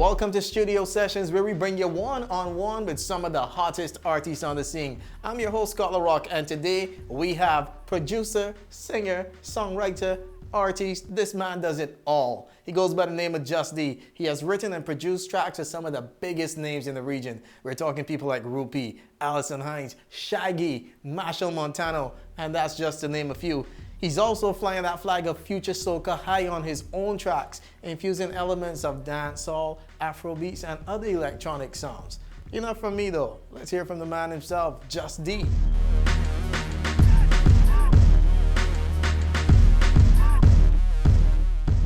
welcome to Studio Sessions, where we bring you one-on-one with some of the hottest artists on the scene. I'm your host, Scott LaRock, and today we have producer, singer, songwriter, artist. This man does it all. He goes by the name of Jus D. He has written and produced tracks with some of the biggest names in the region. We're talking people like Rupee, Allison Hines, Shaggy, Machel Montano, and that's just to name a few. He's also flying that flag of future soca high on his own tracks, infusing elements of dancehall, Afrobeats, and other electronic sounds. Enough from me though. Let's hear from the man himself, Jus D.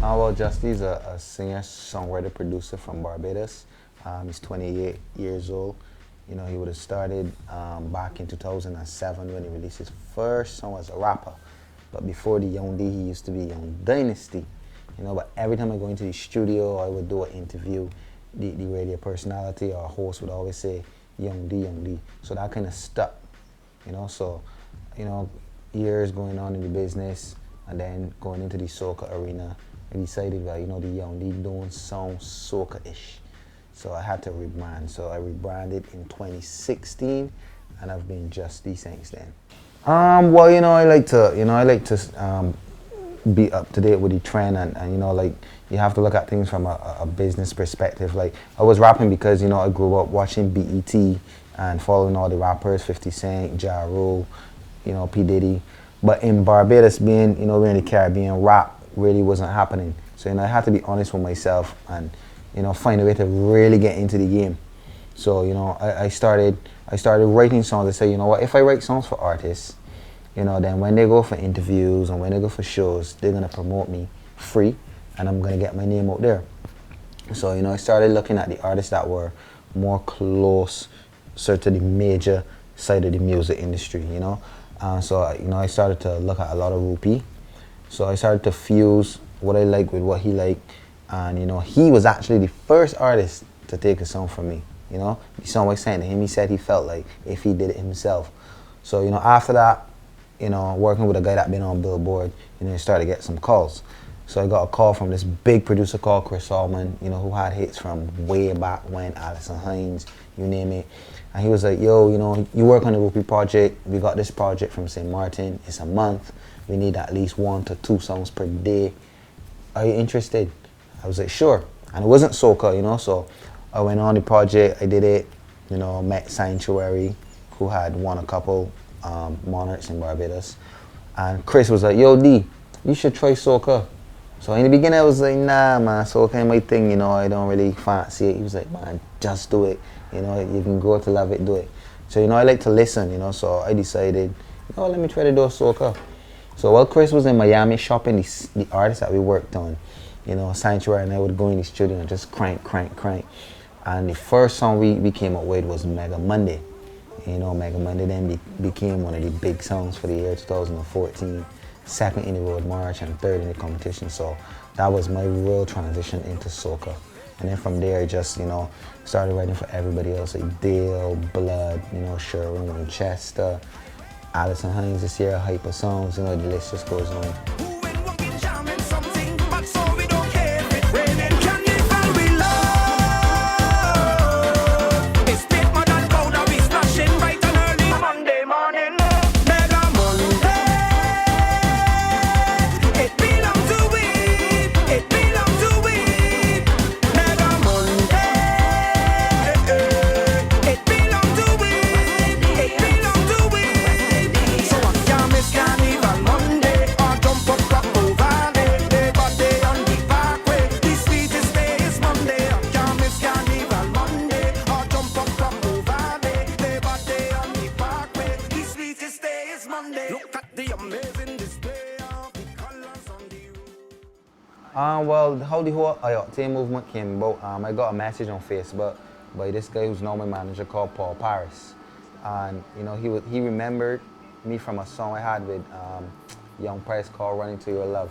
Well, Jus D is a singer, songwriter, producer from Barbados. He's 28 years old. You know, he would have started back in 2007 when he released his first song as a rapper. But before the Young D, he used to be Young Dynasty. You know, but every time I go into the studio, I would do an interview, the radio personality or host would always say, Young D, Young D. So that kind of stuck, you know. So, you know, years going on in the business and then going into the soca arena, I decided, well, you know, the Young D don't sound soca-ish. So I had to rebrand. So I rebranded in 2016 and I've been Jus D since then. Well, you know, I like to be up to date with the trend and you know, like, you have to look at things from a business perspective. Like, I was rapping because, you know, I grew up watching BET and following all the rappers, 50 Cent, Ja Rule, you know, P. Diddy. But in Barbados, being, you know, we're in the Caribbean, rap really wasn't happening. So, you know, I had to be honest with myself and, you know, find a way to really get into the game. So, you know, I started writing songs. I said, you know what, if I write songs for artists, you know, then when they go for interviews and when they go for shows, they're gonna promote me free and I'm gonna get my name out there. So, you know, I started looking at the artists that were more close to the major side of the music industry, you know. So, you know, I started to look at a lot of Rupee. So I started to fuse what I like with what he liked. And, you know, he was actually the first artist to take a song from me. You know, the song I sent to him, he said he felt like if he did it himself. So, you know, after that, you know, working with a guy that been on Billboard, you know, I started to get some calls. So I got a call from this big producer called Chris Allman, you know, who had hits from way back when, Allison Hines, you name it. And he was like, yo, you know, you work on the Rupee project. We got this project from St. Martin. It's a month. We need at least 1 to 2 songs per day. Are you interested? I was like, sure. And it wasn't soca, you know, so I went on the project, I did it, you know, met Sanctuary, who had won a couple Monarchs in Barbados. And Chris was like, yo, D, you should try soca. So in the beginning I was like, nah, man, soca ain't my thing, you know, I don't really fancy it. He was like, man, just do it. You know, you can grow to love it, do it. So, you know, I like to listen, you know, so I decided, you know, let me try to do a soca. So while Chris was in Miami shopping the artists that we worked on, you know, Sanctuary and I would go in the studio and just crank. And the first song we came up with was Mega Monday. You know, Mega Monday then became one of the big songs for the year 2014, second in the Road March and third in the competition. So that was my real transition into soca. And then from there, I just, you know, started writing for everybody else, like Dale, Blood, you know, Sherwin, Winchester, Allison Hines this year, Hyper Songs, you know, the list just goes on. Well, how the whole IOT movement came about, I got a message on Facebook by this guy who's now my manager called Paul Paris. And, you know, he remembered me from a song I had with Young Price called Running to Your Love.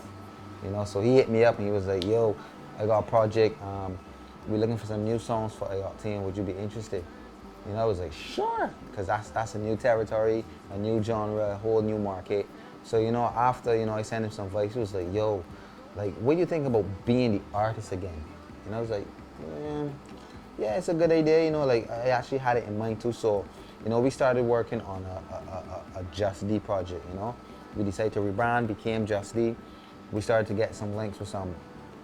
You know, so he hit me up and he was like, yo, I got a project, we're looking for some new songs for IOT, would you be interested? You know, I was like, sure, because that's a new territory, a new genre, a whole new market. So, you know, after, you know, I sent him some vibes, he was like, yo, like, what do you think about being the artist again? And I was like, Yeah, it's a good idea, you know, like I actually had it in mind too. So, you know, we started working on a Jus D project, you know. We decided to rebrand, became Jus D. We started to get some links with some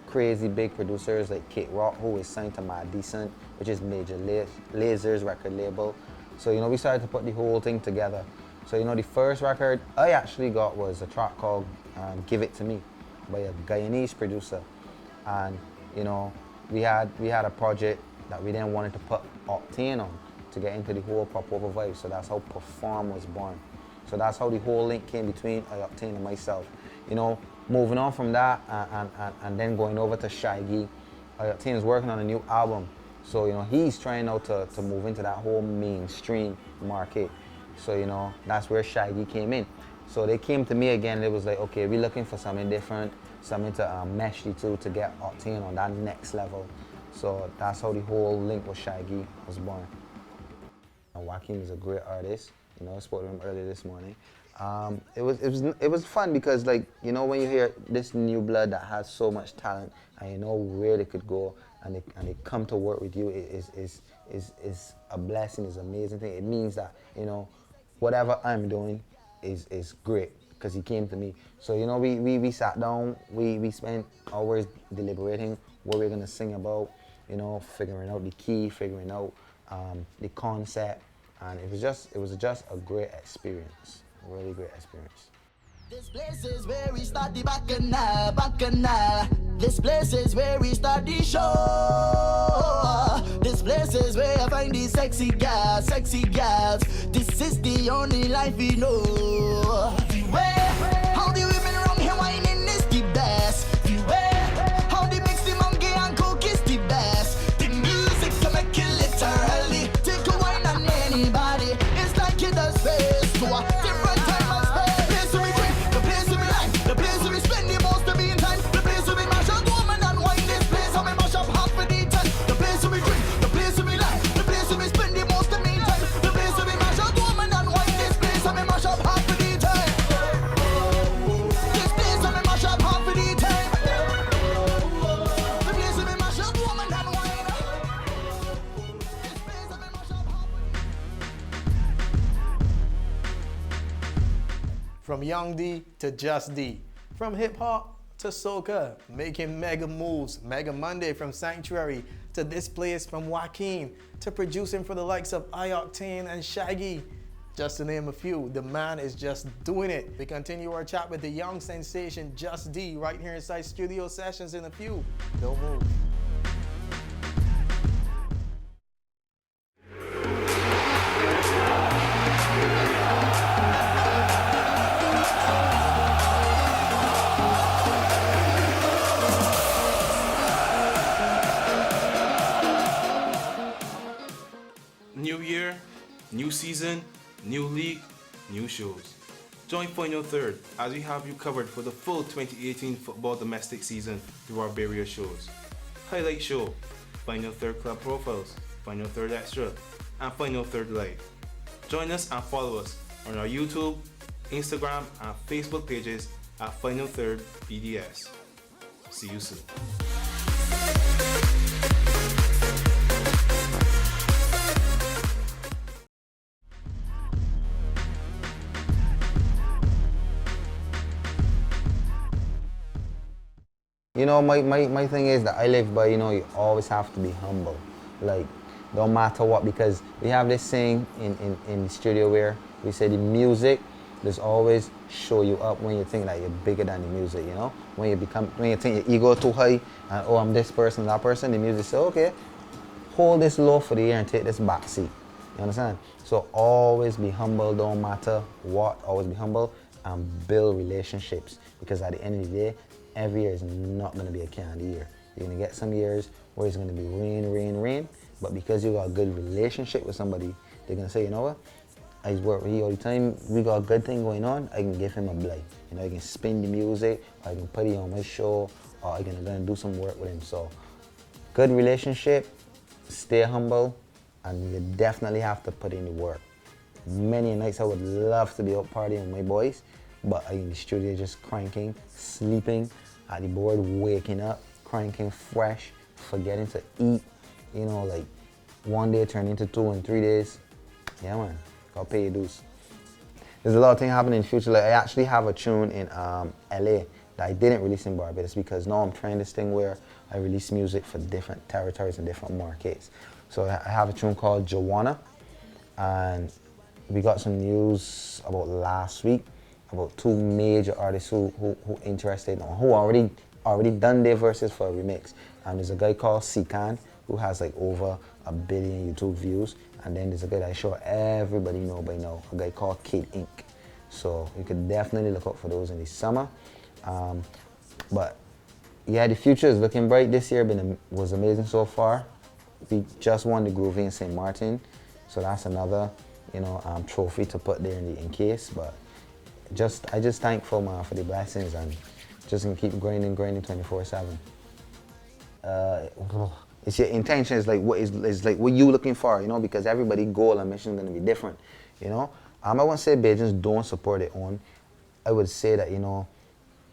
crazy big producers like Kid Rock, who is signed to My Decent, which is Major Laser's record label. So, you know, we started to put the whole thing together. So, you know, the first record I actually got was a track called Give It To Me by a Guyanese producer. And, you know, we had a project that we then wanted to put Octane on to get into the whole pop over vibe. So that's how Perform was born. So that's how the whole link came between Octane and myself. You know, moving on from that and then going over to Shaggy. Octane is working on a new album. So, you know, he's trying now to move into that whole mainstream market. So, you know, that's where Shaggy came in. So they came to me again. It was like, okay, we're looking for something different, something to mesh the two to get Octane on that next level. So that's how the whole link with Shaggy was born. And Joaquin is a great artist. You know, I spoke to him earlier this morning. It was fun because, like, you know, when you hear this new blood that has so much talent and you know where they could go and they come to work with you, is a blessing. It's an amazing thing. It means that, you know, whatever I'm doing is great because he came to me. So, you know, we sat down, we spent hours deliberating what we're gonna sing about, you know, figuring out the key, figuring out the concept, and it was just a great experience, a really great experience. This place is where we start the bacchanal. This place is where we start the show. This place is where I find these sexy girls. This is the only life we know. Beware, how the women around here whining is the best. Beware, how the mix the monkey and coke is the best. The music can make it literally. Take a wine on anybody. It's like it does space to a different time and space. Place where we bring, the place where we like, the place where we spend the most of the time, the place where we mash up woman and wine. This place how we mash up half of the time. The place where we drink, the place where we like, the place where we spend the most of the time, the place where we mash up woman and wine. This place how we mash up half of the time. This place how we mash up half of the time. The place where we mash up woman and wine. This place how we mash up half of the time. From Young D to Jus D, from hip hop to soca, making mega moves, Mega Monday from Sanctuary to This Place from Joaquin, to producing for the likes of Octane and Shaggy. Just to name a few, the man is just doing it. We continue our chat with the young sensation Jus D right here inside Studio Sessions in a few. Don't move. New year, new season, new league, new shows. Join Final Third as we have you covered for the full 2018 football domestic season through our various shows. Highlight Show, Final Third Club Profiles, Final Third Extra, and Final Third Live. Join us and follow us on our YouTube, Instagram, and Facebook pages at Final Third BDS. See you soon. You know, my thing is that I live by, you know, you always have to be humble. Like, don't matter what, because we have this saying in the studio where we say the music does always show you up when you think that you're bigger than the music, you know? When you think your ego too high and, oh, I'm this person, that person, the music say, okay, hold this low for the year and take this back seat. You understand? So always be humble, don't matter what, always be humble and build relationships, because at the end of the day, every year is not going to be a candy year. You're going to get some years where it's going to be rain, but because you got a good relationship with somebody, they're going to say, you know what, I work with you all the time, we got a good thing going on, I can give him a blight. You know, I can spin the music, or I can put it on my show, or I can do some work with him. So, good relationship, stay humble, and you definitely have to put in the work. Many nights I would love to be out partying with my boys, but I'm in the studio just cranking, sleeping, at the board, waking up, cranking fresh forgetting to eat, you know, like one day turn into 2 and 3 days. Yeah, man, gotta pay your dues. There's a lot of things happening in the future. Like I actually have a tune in LA that I didn't release in Barbados because now I'm trying this thing where I release music for different territories and different markets. So I have a tune called Joanna, and we got some news about last week about 2 major artists who interested or who already done their verses for a remix. There's a guy called Sikan who has like over 1 billion YouTube views, and then there's a guy that I'm sure everybody know by now, a guy called Kid Inc. So you could definitely look out for those in the summer. But yeah, the future is looking bright. This year was amazing so far. We just won the Groovy in St. Martin, so that's another, you know, trophy to put there in case. But I just thankful, man, for the blessings, and just gonna keep grinding 24/7. It's your intention. Is like what you looking for, you know, because everybody goal and mission is gonna be different, you know. I won't say Bajans don't support it on. I would say that, you know,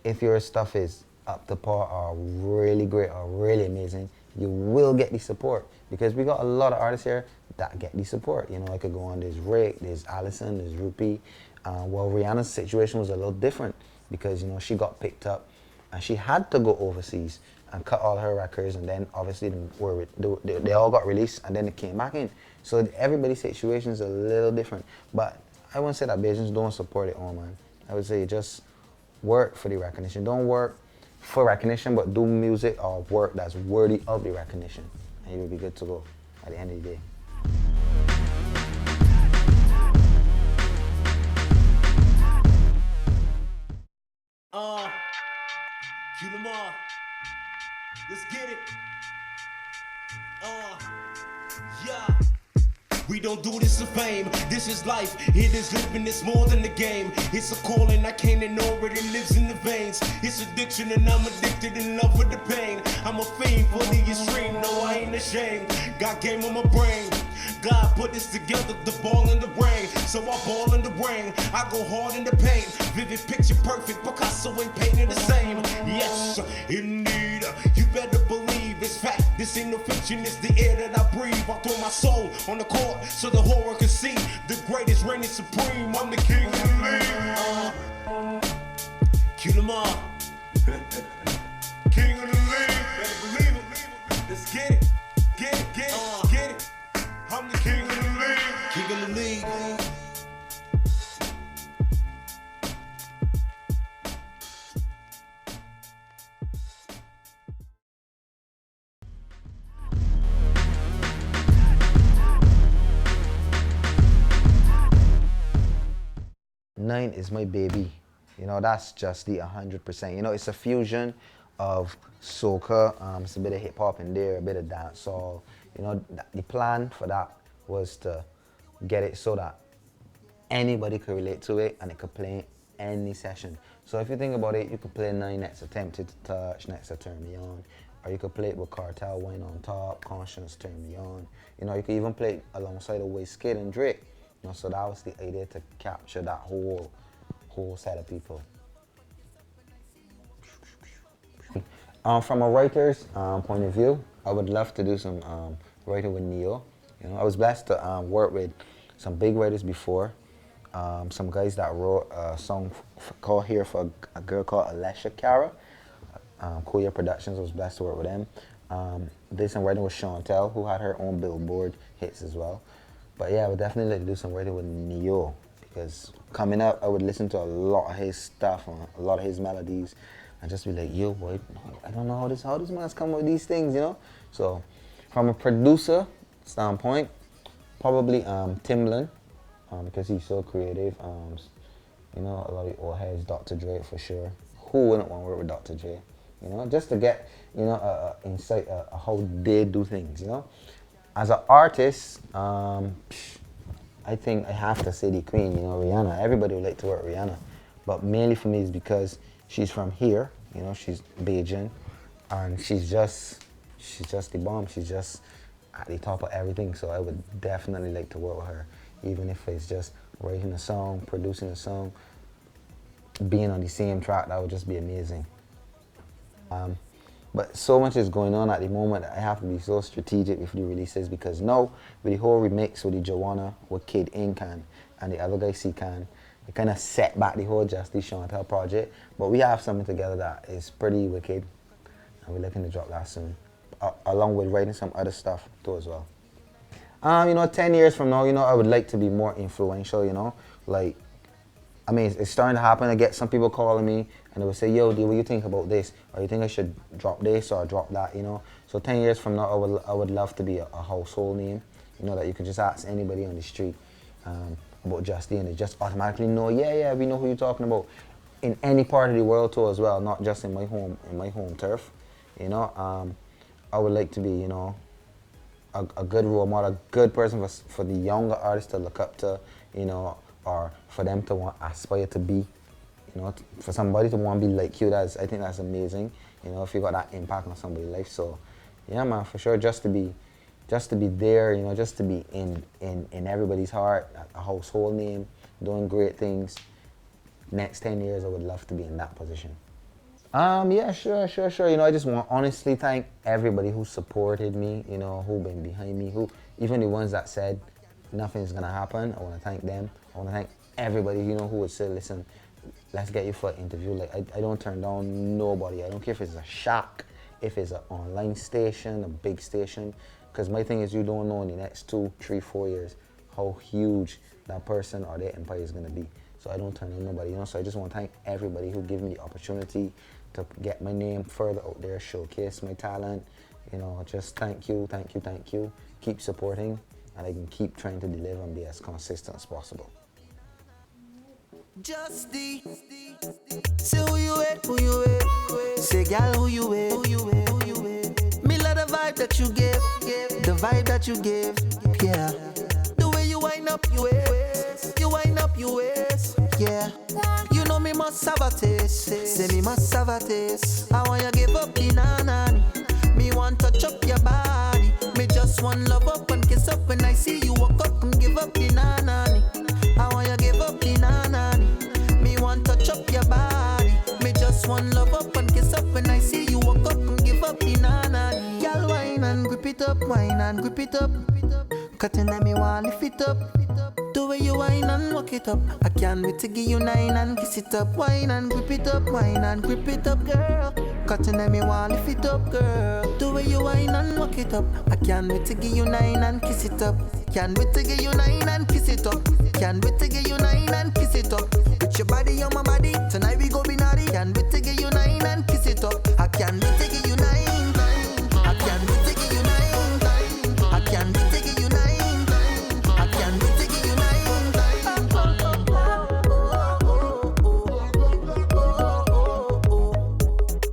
if your stuff is up to par or really great or really amazing, you will get the support, because we got a lot of artists here that get the support. You know, I could go on, there's Rick, there's Allison, there's Rupi. Well, Rihanna's situation was a little different because, you know, she got picked up and she had to go overseas and cut all her records, and then obviously they all got released and then it came back in. So everybody's situation is a little different. But I wouldn't say that Bajans don't support it all, man. I would say just work for the recognition. Don't work for recognition, but do music or work that's worthy of the recognition, and you'll be good to go at the end of the day. Cue them all. Let's get it. Yeah. We don't do this for fame, this is life, it is living, it's more than a game. It's a calling, I can't ignore it, it lives in the veins. It's addiction and I'm addicted, in love with the pain. I'm a fiend for the extreme, no I ain't ashamed. God gave me my brain, God put this together, the ball in the rain. So I ball in the rain, I go hard in the paint. Vivid picture perfect, Picasso ain't painting the same. Yes, indeed, you better believe it's fact. This ain't no fiction, it's the air that I breathe. I throw my soul on the court so the horror can see. The greatest reigning supreme, I'm the king of the league. Cue them all. King of the league, better believe it. Let's get it, get it, get it, get it. I'm the king of the league, king of the league. 9 is my baby. You know, that's Jus D 100%. You know, it's a fusion of soca, it's a bit of hip hop in there, a bit of dancehall. You know, the plan for that was to get it so that anybody could relate to it and it could play in any session. So if you think about it, you could play 9 next to Tempted to Touch, next to Turn Me On, or you could play it with Cartel, Wine on Top, Conscience, Turn Me On. You know, you could even play it alongside of Wizkid and Drake. You know, so that was the idea, to capture that whole set of people. From a writer's point of view, I would love to do some writing with Neo. You know, I was blessed to work with some big writers before. Some guys that wrote a song called Here for a girl called Alessia Cara. Koya Productions, I was blessed to work with them. Did some writing with Chantel, who had her own Billboard hits as well. But yeah, I would definitely like to do some writing with Neo, because coming up, I would listen to a lot of his stuff, a lot of his melodies, and just be like, yo, boy, I don't know how this man's come up with these things, you know? So, from a producer standpoint, probably Timbaland, because he's so creative. You know, a lot of old heads, Dr. Dre for sure. Who wouldn't want to work with Dr. Dre? You know, just to get, you know, insight how they do things, you know? As an artist, I think I have to say the queen, you know, Rihanna. Everybody would like to work with Rihanna, but mainly for me is because she's from here, you know, she's Bajan, and she's just the bomb. She's just at the top of everything. So I would definitely like to work with her, even if it's just writing a song, producing a song, being on the same track. That would just be amazing. But so much is going on at the moment that I have to be so strategic with the releases, because now with the whole remix with the Joanna, with Kid Ink and the other guy C-Can, it kind of set back the whole Jus D Chantel project. But we have something together that is pretty wicked, and we're looking to drop that soon, along with writing some other stuff too as well. 10 years from now, I would like to be more influential, like, I mean, it's starting to happen. I get some people calling me and they will say, yo, D, what do you think about this? Or you think I should drop this or drop that, So 10 years from now, I would love to be a household name, that you could just ask anybody on the street about Jus D and they just automatically know, yeah, we know who you're talking about. In any part of the world too as well, not just in my home turf, I would like to be, a good role model, a good person for the younger artists to look up to, or for them to aspire to be, for somebody to want to be like you. I think that's amazing, if you got that impact on somebody's life. So, yeah, man, for sure, just to be there, just to be in everybody's heart, a household name, doing great things. Next 10 years, I would love to be in that position. Yeah, sure. I just want to honestly thank everybody who supported me, who been behind me, even the ones that said nothing's gonna happen. I want to thank them. I want to thank everybody, who would say, listen, let's get you for an interview. Like, I don't turn down nobody. I don't care if it's a shack, if it's an online station, a big station, because my thing is, you don't know in the next 2, 3, 4 years how huge that person or their empire is gonna be. So I don't turn down nobody, So I just want to thank everybody who gave me the opportunity to get my name further out there, showcase my talent, just thank you. Keep supporting, and I can keep trying to deliver and be as consistent as possible. Jus D. Say who you with, say gal who you with, Me love the vibe that you give, the vibe that you give, yeah. The way you wind up your waist, yeah. You know me must have a taste, say me must have a taste. I want you give up the nanani, me want to touch up your body. Me just want love up and kiss up when I see you walk up and give up the nanani. I want you give up the nanani, me want to touch up your body. Me just want love up and kiss up when I see you walk up and give up the nanani. Girl, wine and grip it up, cutting at me while lift it up. The way you wine and walk it up, I can't wait to give you 9 and kiss it up. Wine and grip it up, girl. Cutting at me while lift it up, girl. The way you wine and walk it up, I can't wait to give you 9 and kiss it up. Can't wait to give you 9 and kiss it up. Can't wait to give you 9 and kiss it up. With your body on my body, tonight we go be naughty. Can't wait to give you 9 and kiss it up. I can't wait to give you 9. I can't wait to give you 9. I can't wait to give you 9. I can't wait to give you 9.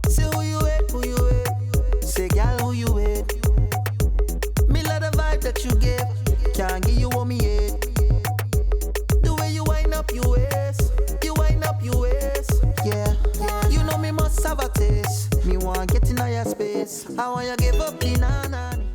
Say who you with, say gal who you with. Me love the vibe that you give, can't give you what me hate. The way you wind up your waist, yeah. You know me must have a taste. Me want get in your space. I want you give up the nanani.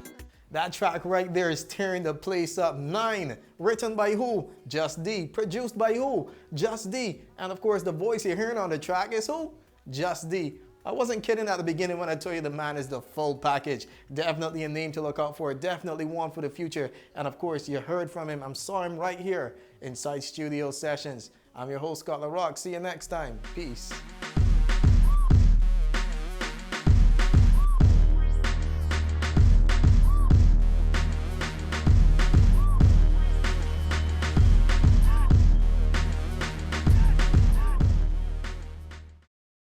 That track right there is tearing the place up. 9, written by who? Jus D. Produced by who? Jus D. And of course, the voice you're hearing on the track is who? Jus D. I wasn't kidding at the beginning when I told you the man is the full package. Definitely a name to look out for. Definitely one for the future. And of course, you heard from him. I saw him right here inside Studio Sessions. I'm your host, Scott LaRock. See you next time. Peace.